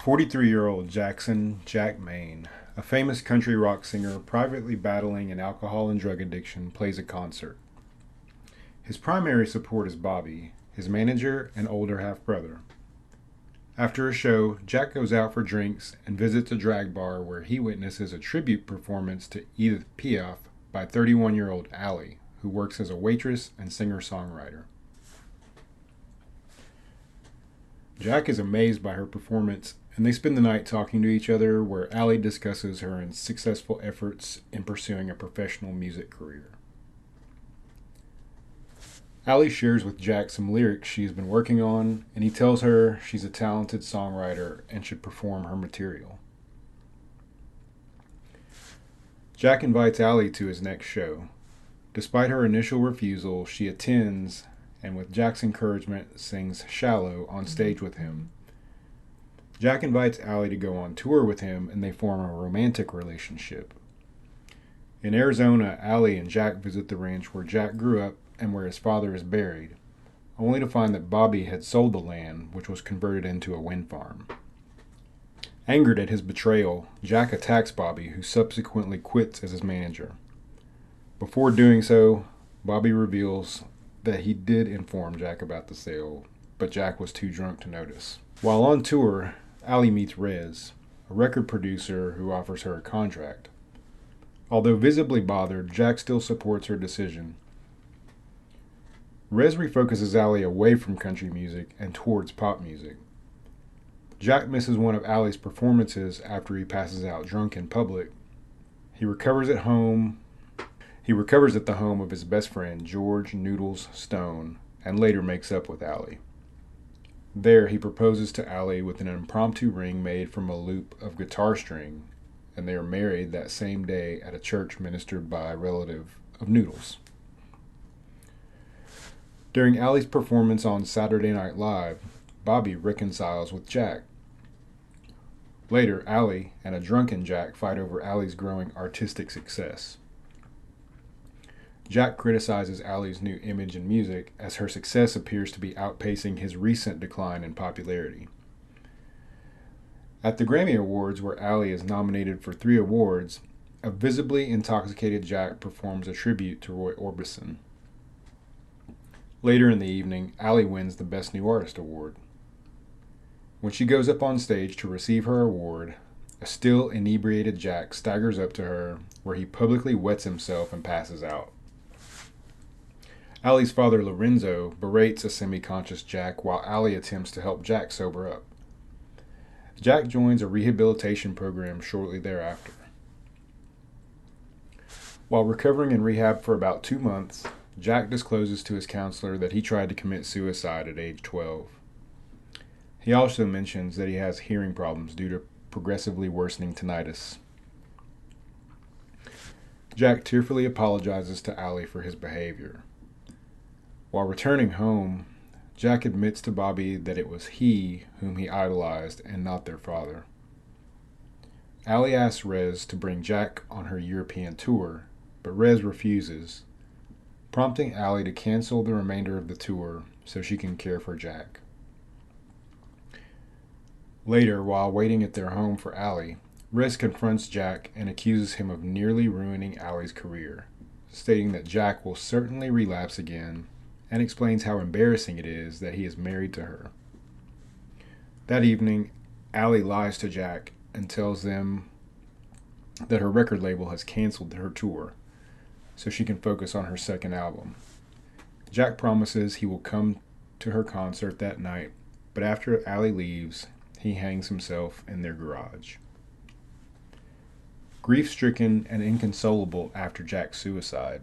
43-year-old Jackson Jack Maine, a famous country rock singer privately battling an alcohol and drug addiction, plays a concert. His primary support is Bobby, his manager and older half-brother. After a show, Jack goes out for drinks and visits a drag bar where he witnesses a tribute performance to Edith Piaf by 31-year-old Allie, who works as a waitress and singer-songwriter. Jack is amazed by her performance, and they spend the night talking to each other, where Allie discusses her successful efforts in pursuing a professional music career. Allie shares with Jack some lyrics she's been working on, and he tells her she's a talented songwriter and should perform her material. Jack invites Allie to his next show. Despite her initial refusal, she attends and with Jack's encouragement sings Shallow on stage with him. Jack invites Allie to go on tour with him, and they form a romantic relationship. In Arizona, Allie and Jack visit the ranch where Jack grew up and where his father is buried, only to find that Bobby had sold the land, which was converted into a wind farm. Angered at his betrayal, Jack attacks Bobby, who subsequently quits as his manager. Before doing so, Bobby reveals that he did inform Jack about the sale, but Jack was too drunk to notice. While on tour, Allie meets Rez, a record producer who offers her a contract. Although visibly bothered, Jack still supports her decision. Rez refocuses Allie away from country music and towards pop music. Jack misses one of Allie's performances after he passes out drunk in public. He recovers at the home of his best friend, George Noodles Stone, and later makes up with Allie. There, he proposes to Allie with an impromptu ring made from a loop of guitar string, and they are married that same day at a church ministered by a relative of Noodles. During Allie's performance on Saturday Night Live, Bobby reconciles with Jack. Later, Allie and a drunken Jack fight over Allie's growing artistic success. Jack criticizes Allie's new image in music, as her success appears to be outpacing his recent decline in popularity. At the Grammy Awards, where Allie is nominated for 3 awards, a visibly intoxicated Jack performs a tribute to Roy Orbison. Later in the evening, Allie wins the Best New Artist award. When she goes up on stage to receive her award, a still inebriated Jack staggers up to her, where he publicly wets himself and passes out. Allie's father, Lorenzo, berates a semi-conscious Jack while Allie attempts to help Jack sober up. Jack joins a rehabilitation program shortly thereafter. While recovering in rehab for about 2 months, Jack discloses to his counselor that he tried to commit suicide at age 12. He also mentions that he has hearing problems due to progressively worsening tinnitus. Jack tearfully apologizes to Allie for his behavior. While returning home, Jack admits to Bobby that it was he whom he idolized and not their father. Allie asks Rez to bring Jack on her European tour, but Rez refuses, prompting Allie to cancel the remainder of the tour so she can care for Jack. Later, while waiting at their home for Allie, Rez confronts Jack and accuses him of nearly ruining Allie's career, stating that Jack will certainly relapse again, and explains how embarrassing it is that he is married to her. That evening, Allie lies to Jack and tells them that her record label has canceled her tour, so she can focus on her second album. Jack promises he will come to her concert that night, but after Allie leaves, he hangs himself in their garage. Grief-stricken and inconsolable after Jack's suicide,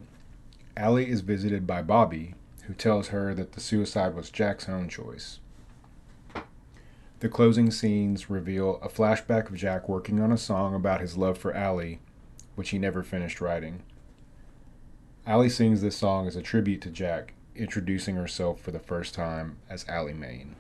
Allie is visited by Bobby, who tells her that the suicide was Jack's own choice. The closing scenes reveal a flashback of Jack working on a song about his love for Allie, which he never finished writing. Allie sings this song as a tribute to Jack, introducing herself for the first time as Allie Maine.